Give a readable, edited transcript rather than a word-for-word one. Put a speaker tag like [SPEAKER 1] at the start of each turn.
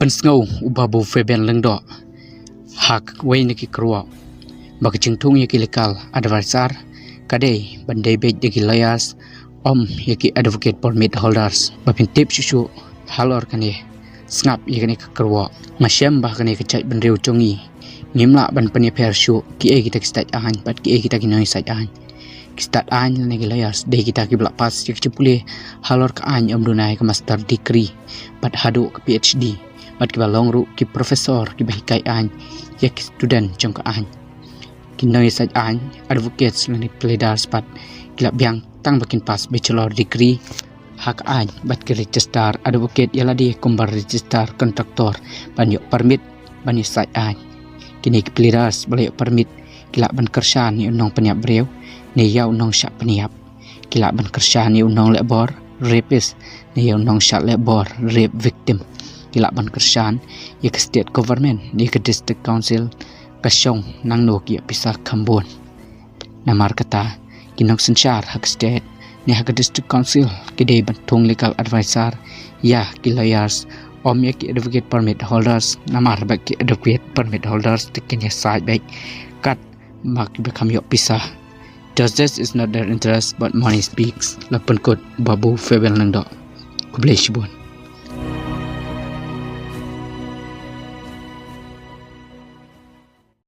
[SPEAKER 1] Pynsngew Babu Fabian Lyngdoh hak way niki kruwa bagi Thung yaki legal advisor kadai bandai baik yaki lawyers yaki advocate permit holders bapin tip susu halor kani snap yaki kruwa masyam bah kani kecai bandriu congi ngimla ban pani persyu ki kita start ahan pat ki kita kinoi sat ahan start ahan niki lawyers dei kita ki belak pas yaki cepule halor ka ahan dunai ke master degree pat hadu ke PhD pat ki balong ru ki profesor ki bahikai ahan yak student jong ka ahan kinoi sat ahan advocates pleaders pat kilap biang tang bakin pas bachelor degree hak ahan bat ki register advocate yala di kumbar register kontraktor ban yok permit ban sat ahan kini ki pleaders balai permit kilap ban kerja ni unong peniap breu ni ya unong syak peniap kilap ban kerja ni unong lebor rapist ni ya unong syak lebor rape victim kilap ban kerjaan ya ke state government ni ke district council kasyong nang no ki pisah kambon namar kata ki Nongsynshar hak state ni hak district council ki dei ban Thung legal advisor ya ki lawyers ya ki advocate permit holders namar bak ki advocate permit holders tikin ya side back kat mak become yok pisah. Justice is not their interest but money speaks. Lapun kod Babu Fabian Lyngdoh. Khlieh.